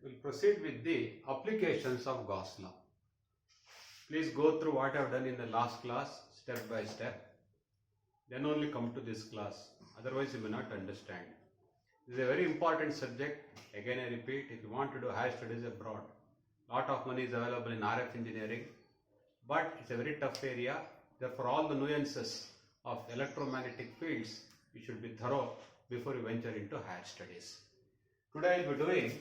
we'll proceed with the applications of Gauss law. Please go through what I have done in the last class step by step. Then only come to this class. Otherwise you may not understand. This is a very important subject. Again I repeat, if you want to do higher studies abroad, lot of money is available in RF engineering, but it's a very tough area. Therefore all the nuances of electromagnetic fields you should be thorough before you venture into higher studies. Today I will be doing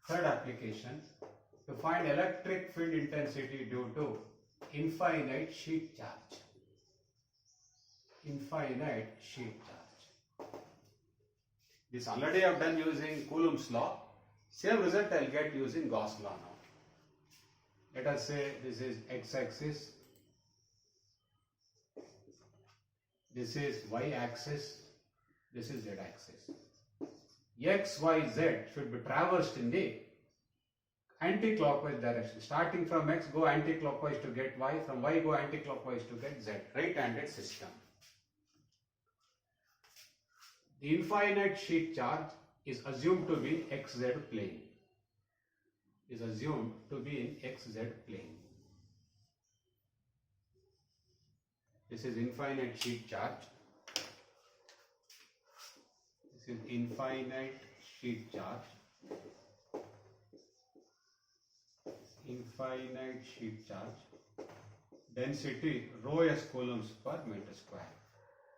third application to find electric field intensity due to infinite sheet charge. Infinite sheet charge. This already I have done using Coulomb's law. Same result I will get using Gauss law now. Let us say this is x-axis, this is y-axis, this is z-axis. X, Y, Z should be traversed in the anti-clockwise direction. Starting from X, go anti-clockwise to get Y, from Y go anti-clockwise to get Z. Right-handed system. The infinite sheet charge is assumed to be in XZ plane. Is assumed to be in XZ plane. This is infinite sheet charge. This is infinite sheet charge. Infinite sheet charge. Density rho s coulombs per meter square.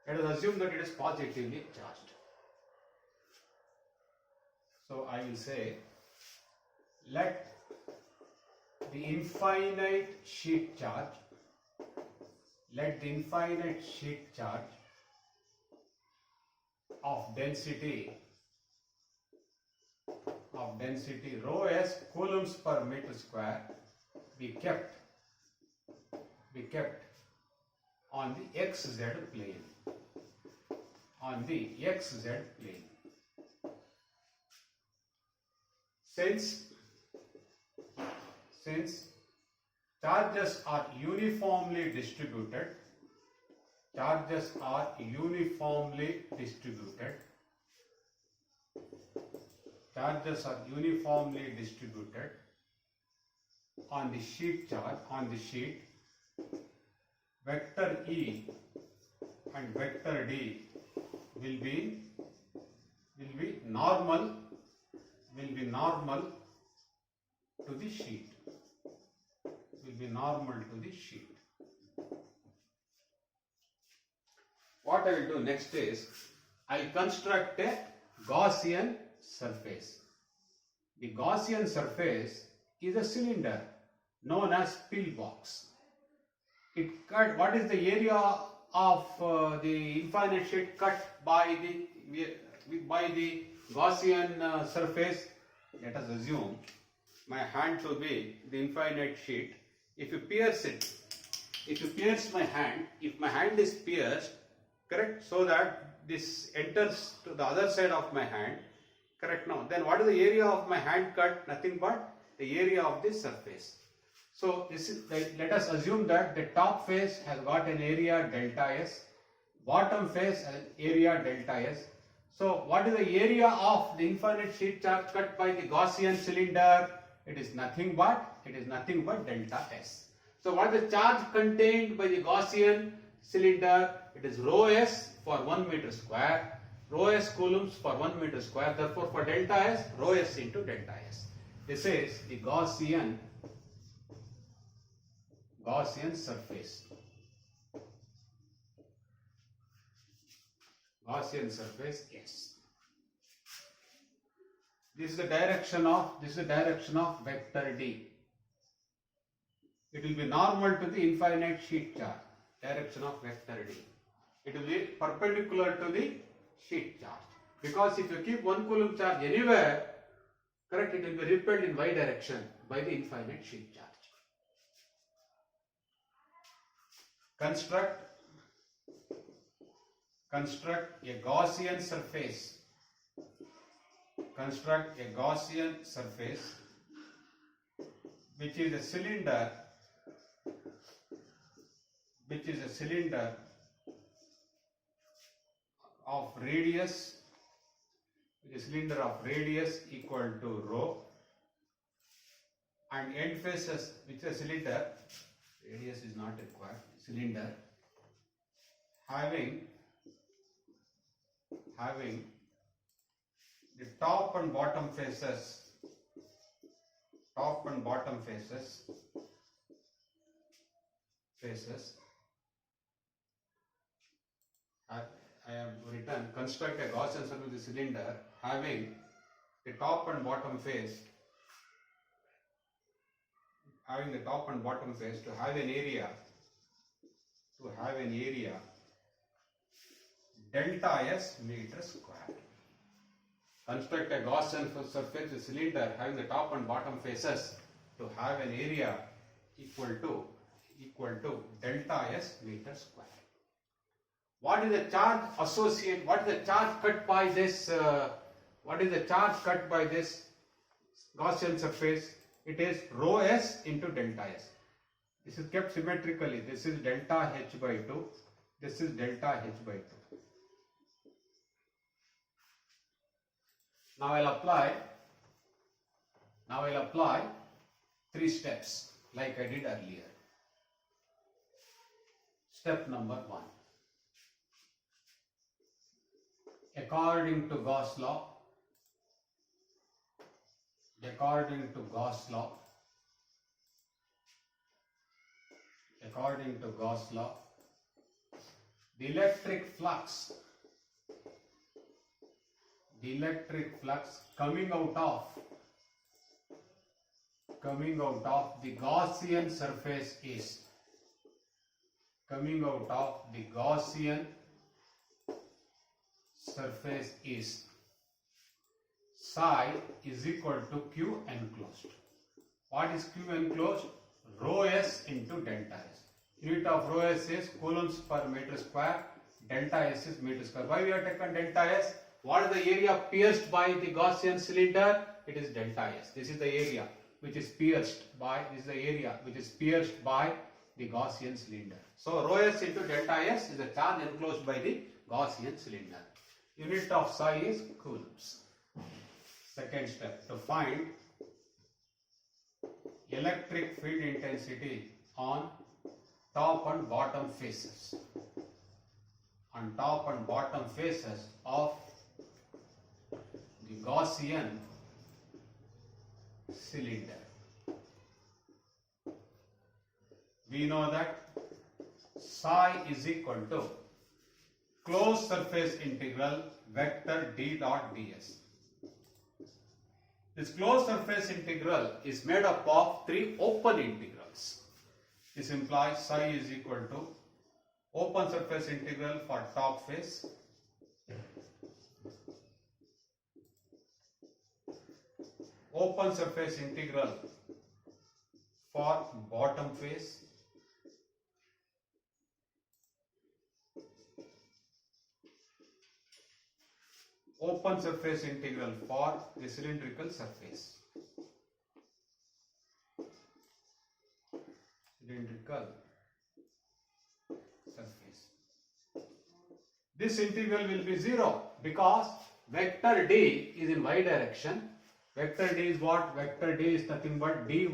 Let us assume that it is positively charged. So I will say, let the infinite sheet charge, let the infinite sheet charge of density rho s coulombs per meter square be kept on the XZ plane. On the XZ plane. Since charges are uniformly distributed, on the sheet charge, vector E and vector D will be normal to the sheet. What I will do next is, I will construct a Gaussian surface. The Gaussian surface is a cylinder known as pillbox. What is the area of the infinite sheet cut by the Gaussian surface? Let us assume my hand to be the infinite sheet. If you pierce my hand, if my hand is pierced, correct, so that this enters to the other side of my hand, correct, now, then what is the area of my hand cut? Nothing but the area of this surface. So this is, let us assume that the top face has got an area delta S, bottom face has an area delta S. So what is the area of the infinite sheet charge cut by the Gaussian cylinder? It is nothing but delta S. So what is the charge contained by the Gaussian cylinder? It is rho s for 1 meter square, rho s coulombs for 1 meter square. Therefore for delta S, rho s into delta S. This is the Gaussian surface. Gaussian surface S. This is the direction of vector D. It will be normal to the infinite sheet charge. Direction of vector D. It will be perpendicular to the sheet charge. Because if you keep 1 coulomb charge anywhere, correct, it will be repelled in y direction by the infinite sheet charge. Construct a Gaussian surface. Which is a cylinder of radius equal to rho and end faces, which is a cylinder, radius is not required, cylinder having the top and bottom faces, I have written, construct a Gaussian circle with a cylinder having the top and bottom face, to have an area, delta S meter square. Construct a Gaussian surface with cylinder having the top and bottom faces to have an area equal to delta S meter square. What is the charge associated? What is the charge cut by this? Gaussian surface? It is rho S into delta S. This is kept symmetrically. This is delta H by 2. This is delta H by 2. Now I'll apply 3 steps like I did earlier. Step number 1. According to Gauss law, the electric flux coming out of the Gaussian surface is psi is equal to Q enclosed. What is Q enclosed? Rho S into delta S. Unit of rho S is coulombs per meter square. Delta S is meter square. Why we have taken delta S? What is the area pierced by the Gaussian cylinder? It is delta S. This is the area which is pierced by the Gaussian cylinder. So rho S into delta S is the charge enclosed by the Gaussian cylinder. Unit of psi is coulombs. Second step, to find electric field intensity on top and bottom faces. Of the Gaussian cylinder. We know that psi is equal to closed surface integral vector d dot ds. This closed surface integral is made up of 3 open integrals. This implies psi is equal to open surface integral for top face, open surface integral for bottom face, open surface integral for the cylindrical surface. This integral will be 0 because vector d is in y direction. Vector d is what? Vector d is nothing but dy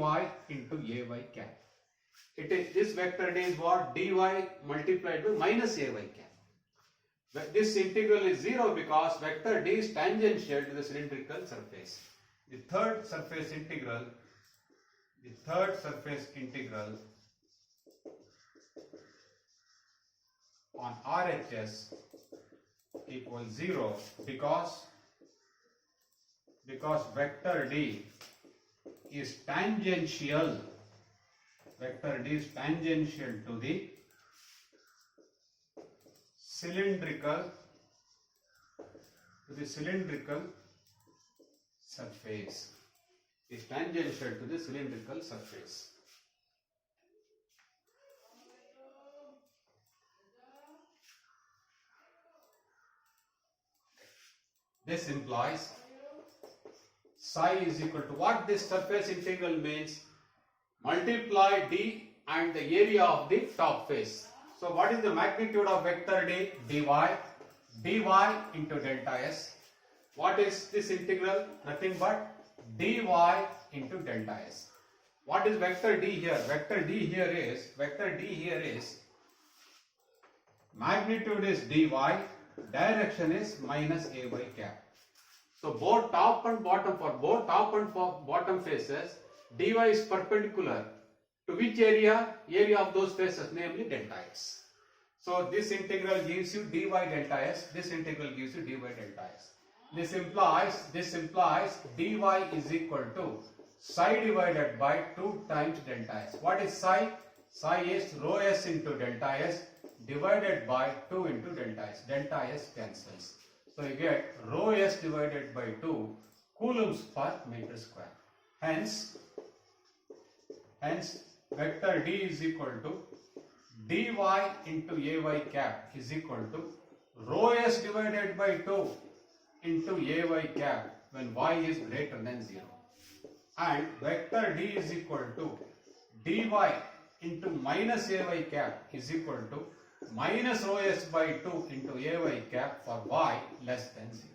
into ay cap. This vector d is what? Dy multiplied by minus ay cap. This integral is 0 because vector d is tangential to the cylindrical surface. The third surface integral on RHS equals 0 because vector d is tangential to the cylindrical surface. Is tangential to the cylindrical surface. This implies psi is equal to what this surface integral means? Multiply d and the area of the top face. So what is the magnitude of vector d? dy into delta s. What is this integral? Nothing but dy into delta s. What is vector D here? Vector D here is magnitude is dy, direction is minus ay cap. So both top and bottom, for both top and bottom faces, dy is perpendicular to which area? Area of those faces, namely delta s. So this integral gives you dy delta s. This integral gives you dy delta s. This implies dy is equal to psi divided by 2 times delta s. What is psi? Psi is rho s into delta s divided by 2 into delta s. Delta s cancels. So you get rho s divided by 2 coulombs per meter square. Hence vector D is equal to dy into ay cap is equal to rho s divided by 2 into ay cap when y is greater than 0. And vector D is equal to dy into minus ay cap is equal to minus rho s by 2 into ay cap for y less than 0.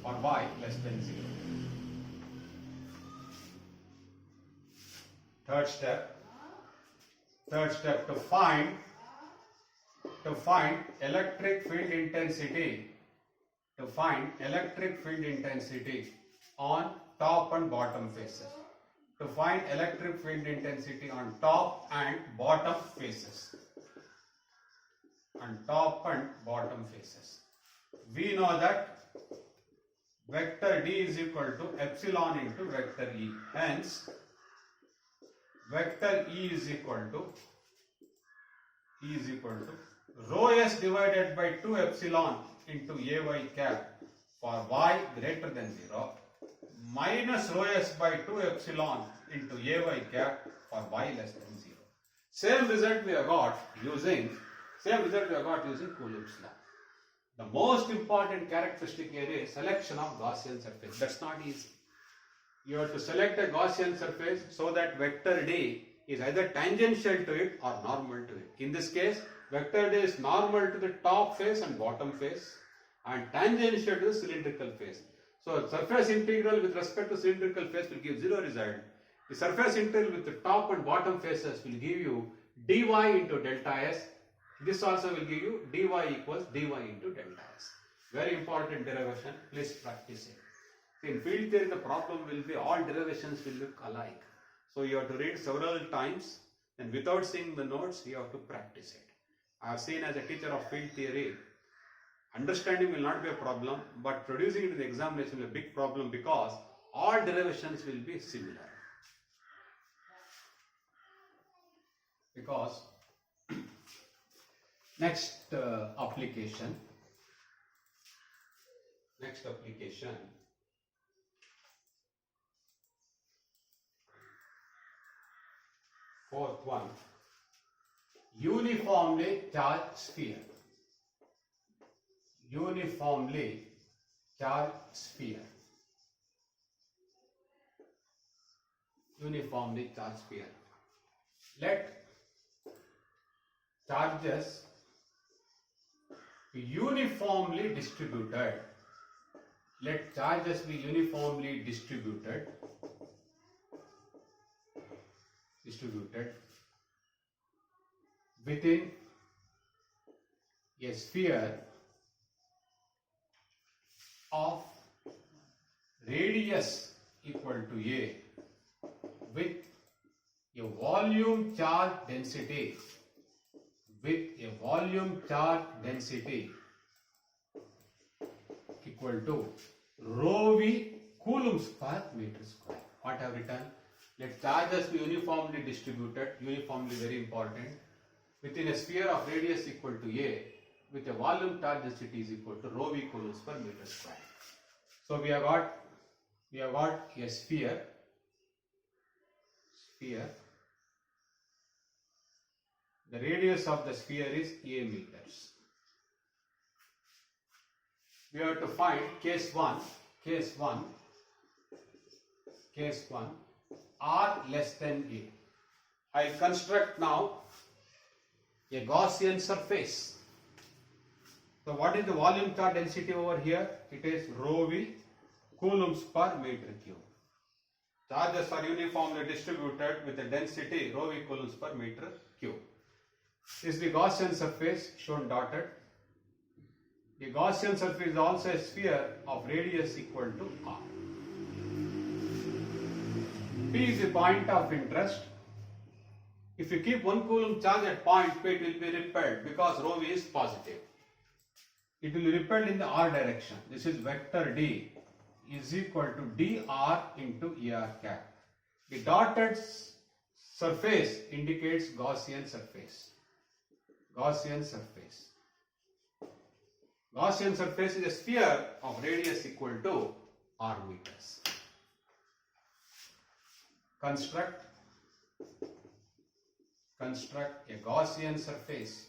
For y less than 0. Third step, to find electric field intensity, on top and bottom faces. To find electric field intensity on top and bottom faces. We know that vector D is equal to epsilon into vector E. Hence, vector E is equal to rho s divided by 2 epsilon into ay cap for y greater than 0 minus rho s by 2 epsilon into ay cap for y less than 0. Same result we have got using Coulomb's law. The most important characteristic here is selection of Gaussian surface. That's not easy. You have to select a Gaussian surface so that vector D is either tangential to it or normal to it. In this case, vector D is normal to the top face and bottom face and tangential to the cylindrical face. So surface integral with respect to cylindrical face will give 0 result. The surface integral with the top and bottom faces will give you dy into delta s. This also will give you dy equals dy into delta s. Very important derivation. Please practice it. In field theory, the problem will be all derivations will look alike. So you have to read several times, and without seeing the notes, you have to practice it. I have seen as a teacher of field theory, understanding will not be a problem, but producing it in the examination will be a big problem because all derivations will be similar. Because next application, fourth one, uniformly charged sphere. Uniformly charged sphere. Let charges be uniformly distributed. Within a sphere of radius equal to A with a volume charge density equal to rho v coulombs per meter square. What I have written? Let charges be uniformly distributed, very important, within a sphere of radius equal to A with a volume charge density is equal to rho v coulombs per meter square. So we have got a sphere. The radius of the sphere is A meters. We have to find case 1, r less than A. I construct now a Gaussian surface. So what is the volume charge density over here? It is rho v coulombs per meter cube. Charges are uniformly distributed with a density rho v coulombs per meter cube. This is the Gaussian surface shown dotted. The Gaussian surface is also a sphere of radius equal to r. P is the point of interest. If you keep 1 coulomb charge at point P, it will be repelled because rho v is positive. It will be repelled in the r direction. This is vector D is equal to dr into er cap. The dotted surface indicates Gaussian surface. Gaussian surface. Gaussian surface is a sphere of radius equal to r meters. Construct a Gaussian surface.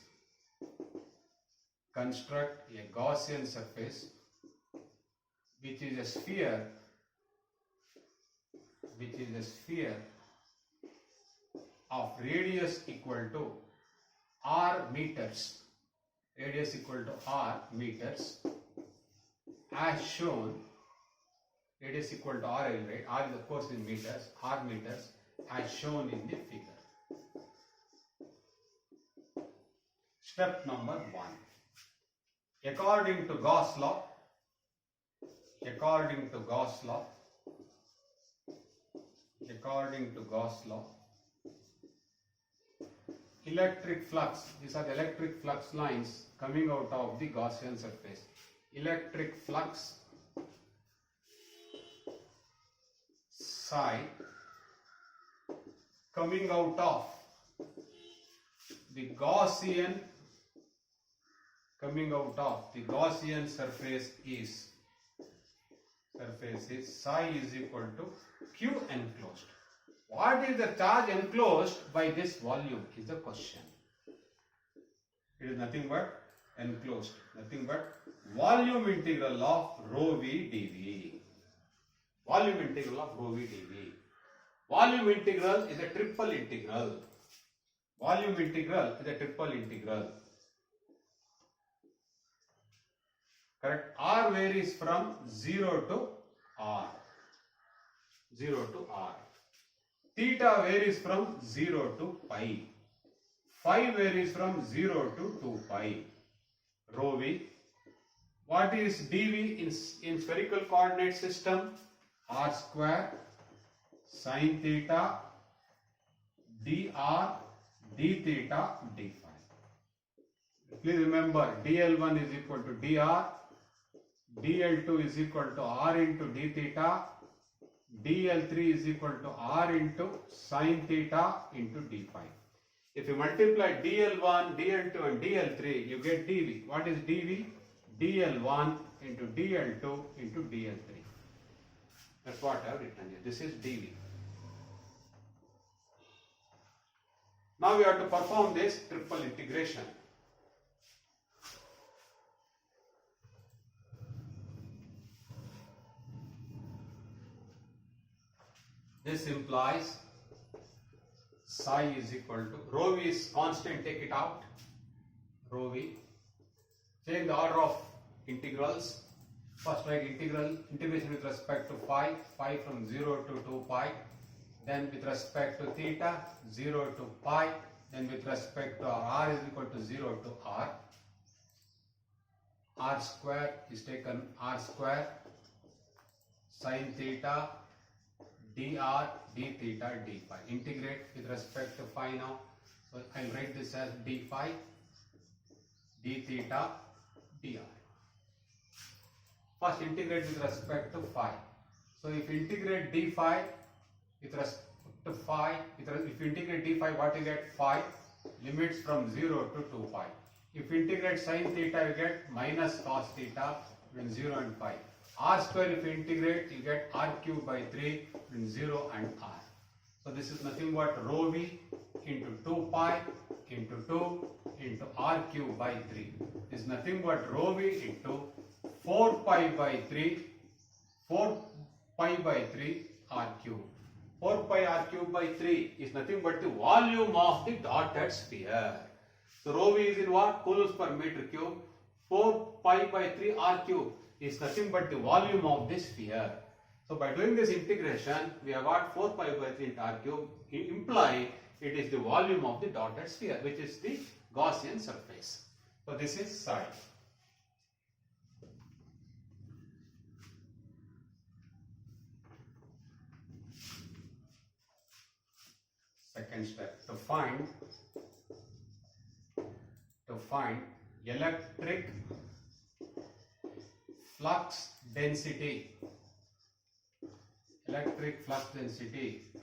Construct a Gaussian surface which is a sphere of radius equal to r meters. Radius equal to r meters as shown. Radius equal to r, right? R is of course in meters, r meters as shown in the figure. Step number 1. According to Gauss law, electric flux, these are the electric flux lines coming out of the Gaussian surface. Electric flux psi coming out of the Gaussian surface is psi is equal to q enclosed. What is the charge enclosed by this volume is the question. It is nothing but enclosed, nothing but volume integral of rho v dv. Volume integral of rho v dv. Volume integral is a triple integral. Volume integral is a triple integral. Correct? R varies from 0 to r. 0 to r. Theta varies from 0 to pi. Phi varies from 0 to 2 pi. Rho v. What is dv in spherical coordinate system? R square sin theta dr d theta d phi. Please remember dl1 is equal to dr, dl2 is equal to r into d theta, dl3 is equal to r into sin theta into d phi. If you multiply dl1, dl2 and dl3, you get dv. What is dv? dl1 into dl2 into dl3. That's what I have written here. This is dv. Now we have to perform this triple integration. This implies psi is equal to rho v is constant, take it out. Rho v. Change the order of integrals. First write integration with respect to phi from 0 to 2 pi. Then with respect to theta, 0 to pi. Then with respect to r is equal to 0 to r. R square is taken r square sin theta dr d theta d phi. Integrate with respect to phi now. So I will write this as d phi d theta dr. First integrate with respect to phi. So if you integrate d phi with respect to phi, if you integrate d phi, what you get? Phi, limits from 0 to 2 pi. If you integrate sin theta, you get minus cos theta between 0 and pi. R square, if you integrate, you get r cube by 3 between 0 and r. So this is nothing but rho v into 2 pi into 2 into r cube by 3. This is nothing but rho v into 4 pi by 3 r cube. 4 pi r cube by 3 is nothing but the volume of the dotted sphere. So rho v is in what? Coulombs per meter cube. 4 pi by 3 r cube. is nothing but the volume of this sphere. So by doing this integration, we have got 4 pi by 3 into r cube, imply it is the volume of the dotted sphere, which is the Gaussian surface. So this is psi. Second step, to find electric flux density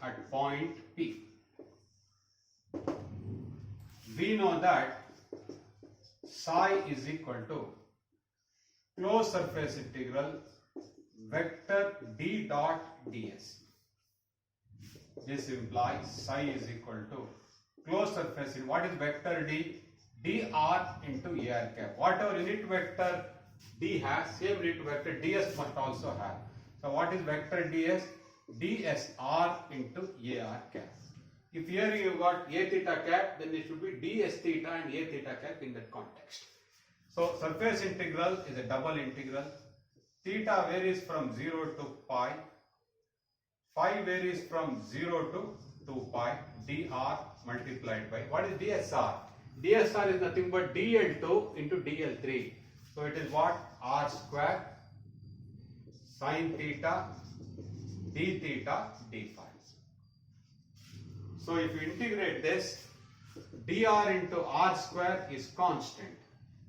at point P. We know that psi is equal to closed surface integral vector d dot ds. This implies psi is equal to closed surface. What is vector d? dr into ar cap. Whatever unit vector d has, same unit vector ds must also have. So what is vector ds? dsr into ar cap. If here you got a theta cap, then it should be ds theta and a theta cap in that context. So surface integral is a double integral. Theta varies from 0 to pi. Phi varies from 0 to 2 pi. dr multiplied by, what is dsr? dsr is nothing but dl2 into dl3. So it is what? r square sin theta d theta d phi. So if you integrate this, dr into r square is constant.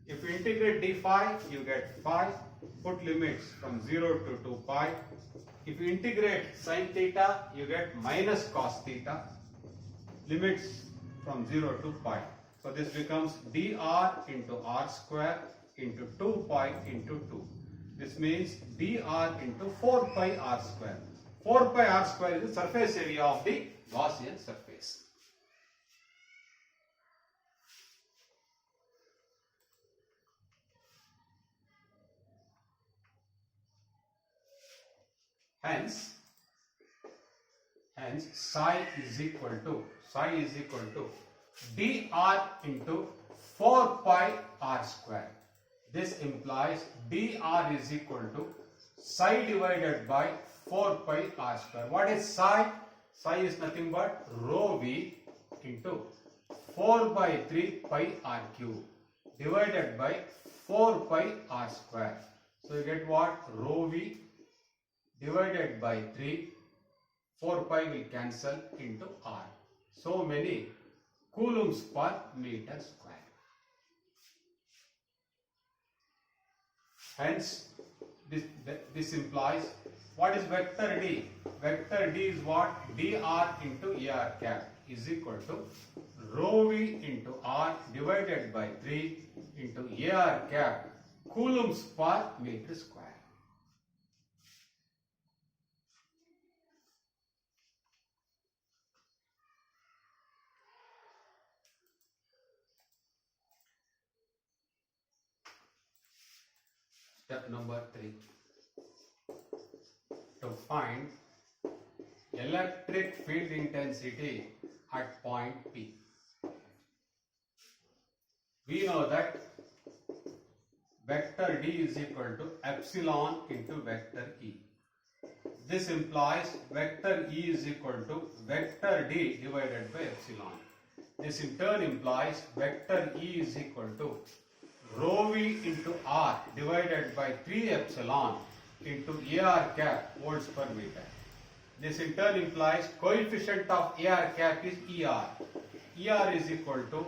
If you integrate d phi, you get phi. Put limits from 0 to 2 pi. If you integrate sin theta, you get minus cos theta. Limits from 0 to pi. So this becomes dr into r square into 2 pi into 2. This means dr into 4 pi r square. 4 pi r square is the surface area of the Gaussian surface. Hence psi is equal to dr into 4 pi r square. This implies dr is equal to psi divided by 4 pi r square. What is psi? Psi is nothing but rho v into 4 by 3 pi r cube divided by 4 pi r square. So you get what? Rho v divided by 3, 4 pi will cancel into r. So many coulombs per meter square. Hence, this implies, what is vector d? Vector d is what? dr into ar cap is equal to rho v into r divided by 3 into ar cap coulombs per meter square. Step number 3. To find electric field intensity at point P. We know that vector d is equal to epsilon into vector e. This implies vector e is equal to vector d divided by epsilon. This in turn implies vector e is equal to rho v into r divided by 3 epsilon into ar cap volts per meter. This in turn implies coefficient of ar cap is er. Er is equal to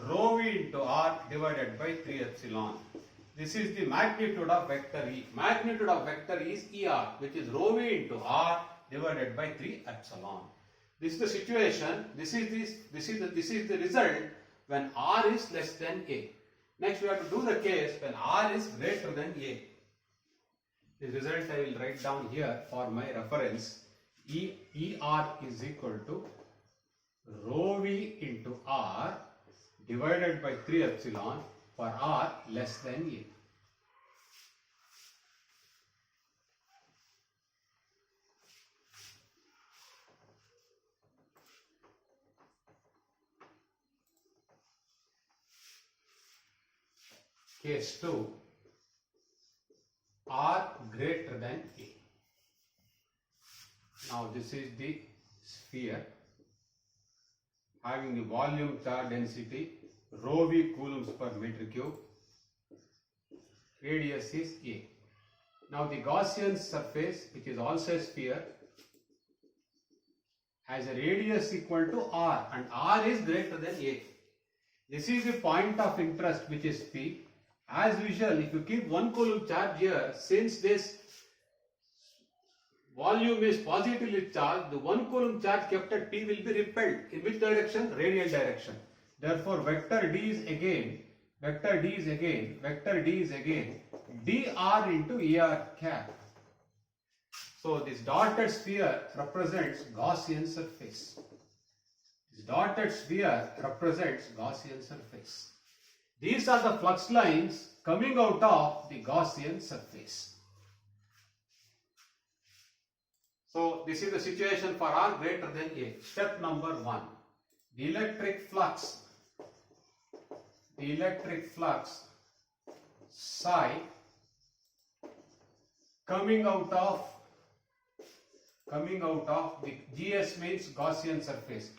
rho v into r divided by 3 epsilon. This is the magnitude of vector e. Magnitude of vector e is er, which is rho v into r divided by 3 epsilon. This is the situation. This is the result when r is less than a. Next, we have to do the case when r is greater than a. The result I will write down here for my reference. Er is equal to rho v into r divided by 3 epsilon for r less than a. Case 2, greater than A. Now this is the sphere having the volume charge density rho v coulombs per meter cube. Radius is A. Now the Gaussian surface, which is also a sphere, has a radius equal to R, and R is greater than A. This is the point of interest, which is P. As usual, if you keep 1 coulomb charge here, since this volume is positively charged, the 1 coulomb charge kept at P will be repelled. In which direction? Radial direction. Therefore, vector D is again dr into AR cap. So this dotted sphere represents Gaussian surface. This dotted sphere represents Gaussian surface. These are the flux lines coming out of the Gaussian surface. So this is the situation for R greater than A. Step number 1. The electric flux psi coming out of the GS means Gaussian surface.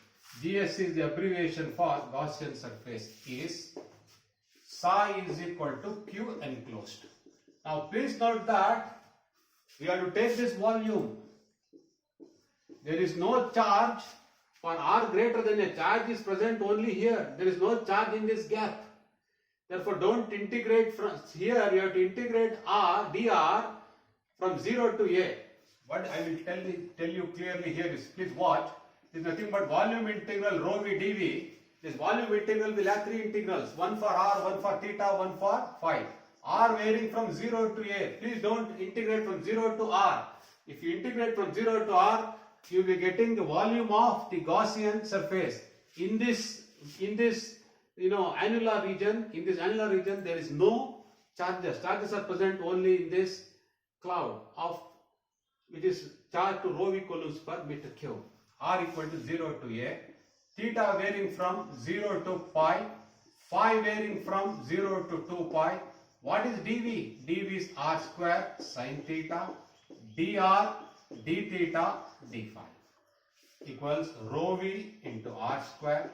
GS is the abbreviation for Gaussian surface, is psi is equal to Q enclosed. Now please note that we have to take this volume. There is no charge for R greater than A. Charge is present only here. There is no charge in this gap. Therefore, don't integrate from here. You have to integrate dr from 0 to A. What I will tell you clearly here is, please watch. It is nothing but volume integral rho v dv. This volume integral will have 3 integrals. One for R, one for theta, one for phi. R varying from 0 to A. Please don't integrate from 0 to R. If you integrate from 0 to R, you will be getting the volume of the Gaussian surface. In this annular region, there is no charges. Charges are present only in this cloud of which is charged to rho v coulombs per meter cube. R equal to 0 to A. Theta varying from 0 to pi. Phi varying from 0 to 2 pi. What is dV? dV is R square sin theta dr d theta d phi equals rho v into R square.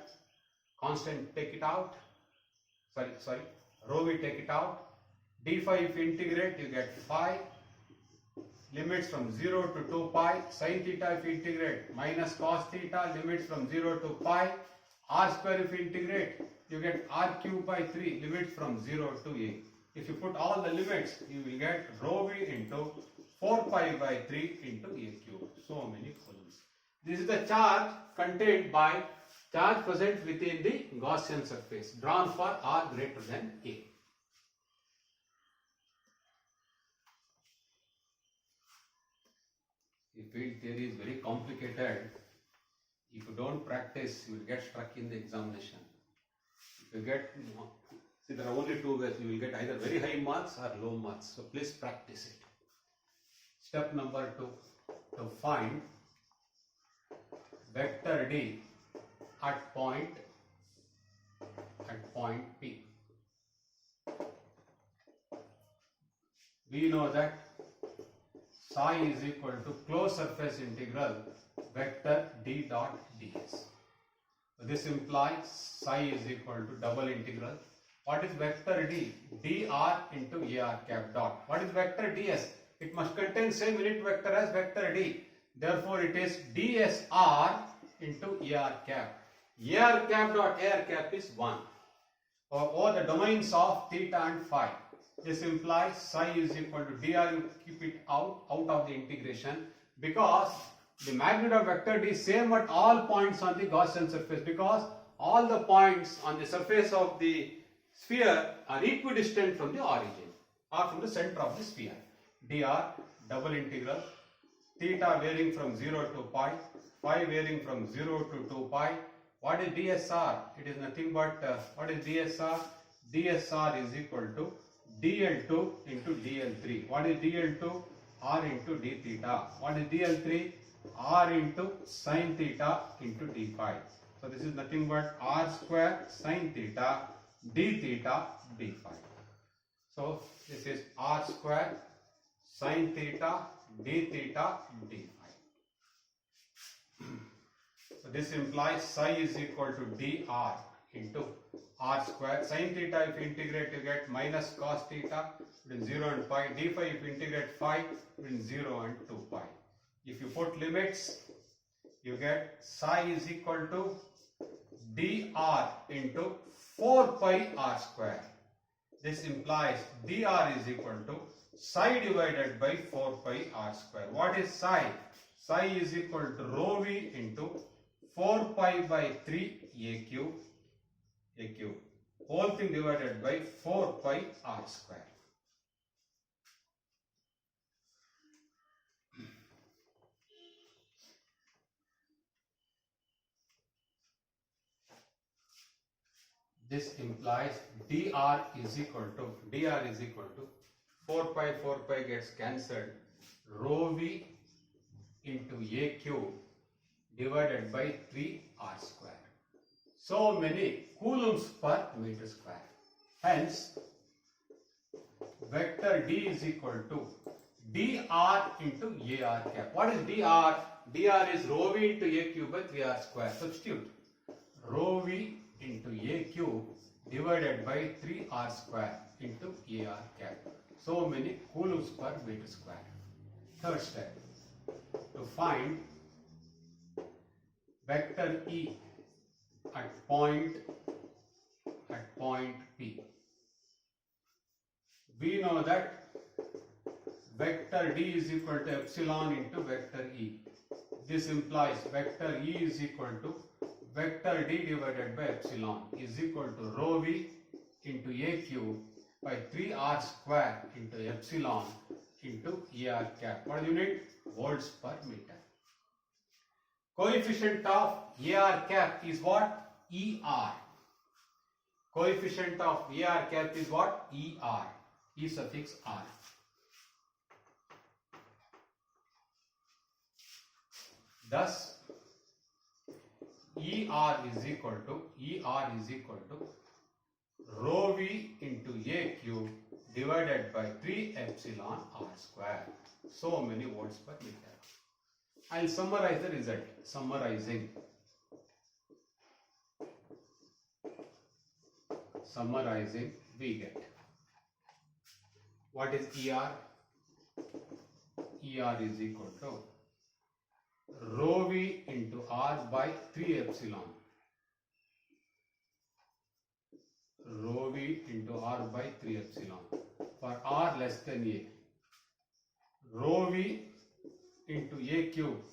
Constant take it out. Rho v take it out. D phi if you integrate you get phi. Limits from 0 to 2 pi. Sin theta if you integrate minus cos theta. Limits from 0 to pi. R square if you integrate you get R cube by 3. Limits from 0 to A. If you put all the limits you will get rho v into 4 pi by 3 into A cube. So many coulombs. This is the charge contained by charge present within the Gaussian surface drawn for R greater than A. The field theory is very complicated. If you don't practice, you will get stuck in the examination. If you get, see, there are only 2 ways. You will get either very high marks or low marks. So please practice it. Step number 2, to find vector D at point P. We know that psi is equal to closed surface integral vector D dot ds. So this implies psi is equal to double integral. What is vector D? dr into AR cap dot. What is vector ds? It must contain same unit vector as vector D. Therefore, it is dsr into AR cap. AR cap dot AR cap is 1. Or the domains of theta and phi. This implies psi is equal to dr. You keep it out of the integration because the magnitude of vector D is same at all points on the Gaussian surface, because all the points on the surface of the sphere are equidistant from the origin or from the center of the sphere. dr double integral theta varying from 0 to pi, phi varying from 0 to 2 pi. What is dsr? It is nothing but what is dsr? dsr is equal to dl2 into dl3. What is dl2? R into d theta. What is dl3? R into sin theta into d phi. So this is nothing but r square sin theta d theta d phi. So this is r square sine theta d theta d phi. So this implies psi is equal to dr into r square. Sine theta if you integrate you get minus cos theta between 0 and pi. D phi if you integrate phi between 0 and 2 pi. If you put limits you get psi is equal to dr into 4 pi r square. This implies dr is equal to psi divided by 4 pi r square. What is psi? Psi is equal to rho v into 4 pi by 3 a cube whole thing divided by 4 pi r square. This implies dr is equal to 4 pi gets cancelled, rho v into a cube divided by 3 r square. So many coulombs per meter square. Hence, vector D is equal to dr into ar cap. What is dr? dr is rho v into a cube by 3r square. Substitute rho v into a cube divided by 3r square into ar cap. So many coulombs per meter square. Third step, to find vector E at point P. We know that vector D is equal to epsilon into vector E. This implies vector E is equal to vector D divided by epsilon is equal to rho v into a cube by 3r square into epsilon into ar cap. What is the unit? Volts per meter. Coefficient of ar cap is what? ER. Coefficient of ar cap is what? ER. E suffix R. Thus, ER is equal to rho v into a cube divided by 3 epsilon r square. So many volts per meter. I will summarize the result. Summarizing, we get what is ER? ER is equal to rho v into r by 3 epsilon. Rho v into r by 3 epsilon for r less than a. Rho v into a cube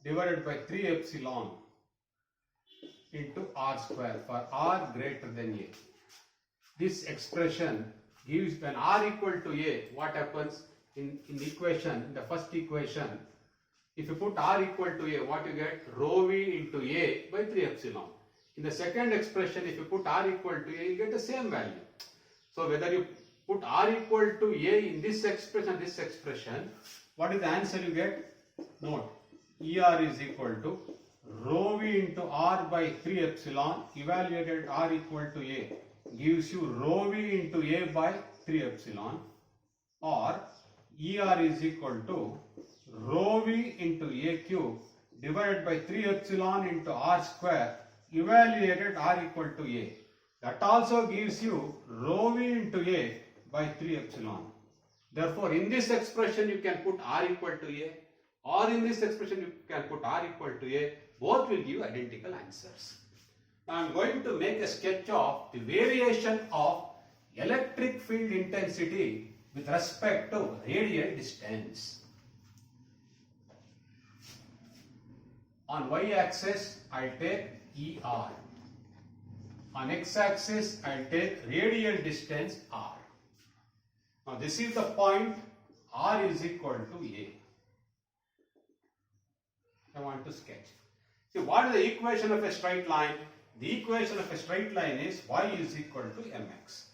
divided by 3 epsilon into r square for r greater than a. This expression gives when r equal to a, what happens in the first equation, if you put r equal to a, what you get? Rho v into a by 3 epsilon. In the second expression, if you put r equal to a, you get the same value. So whether you put r equal to a in this expression, what is the answer you get? Note, ER is equal to rho v into r by 3 epsilon, evaluated r equal to a, gives you rho v into a by 3 epsilon, or ER is equal to rho v into a cube divided by 3 epsilon into r square, evaluated r equal to a. That also gives you rho v into a by 3 epsilon. Therefore, in this expression you can put r equal to a, or in this expression you can put r equal to a. Both will give identical answers. Now I am going to make a sketch of the variation of electric field intensity with respect to radial distance. On y-axis, I will take ER. On x-axis, I will take radial distance R. Now this is the point R is equal to A. I want to sketch. See, what is the equation of a straight line? The equation of a straight line is y is equal to mx.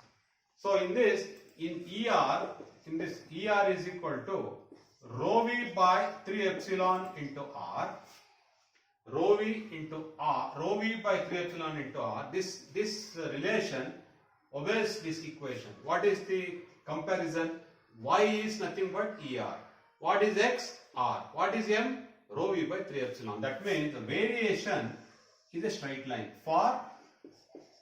So in this, ER is equal to rho v by 3 epsilon into R. Rho v by 3 epsilon into R. This relation obeys this equation. What is the comparison? Y is nothing but ER. What is X? R. What is M? Rho V by 3 epsilon. That means the variation is a straight line for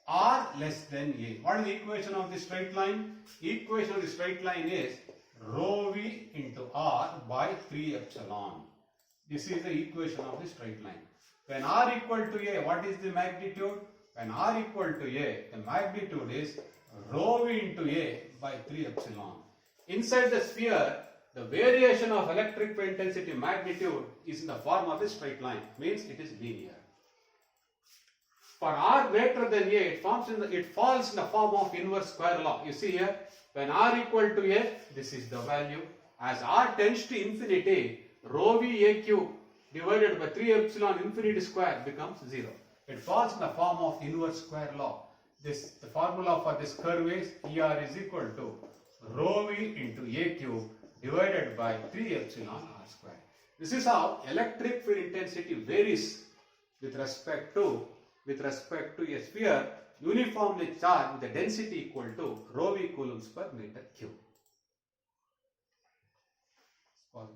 R less than A. What is the equation of the straight line? Equation of the straight line is rho V into R by 3 epsilon. This is the equation of the straight line. When R equal to A, what is the magnitude? When R equal to A, the magnitude is rho V into A by 3 epsilon. Inside the sphere, the variation of electric field intensity magnitude is in the form of a straight line. Means it is linear. For R greater than A, it falls in the form of inverse square law. You see here, when R equal to A, this is the value. As R tends to infinity, rho V A cube divided by 3 epsilon infinity square becomes 0. It falls in the form of inverse square law. The formula for this curve is ER is equal to rho V into A cube divided by 3 epsilon R square. This is how electric field intensity varies with respect to a sphere uniformly charged with a density equal to rho V coulombs per meter cube. Pause.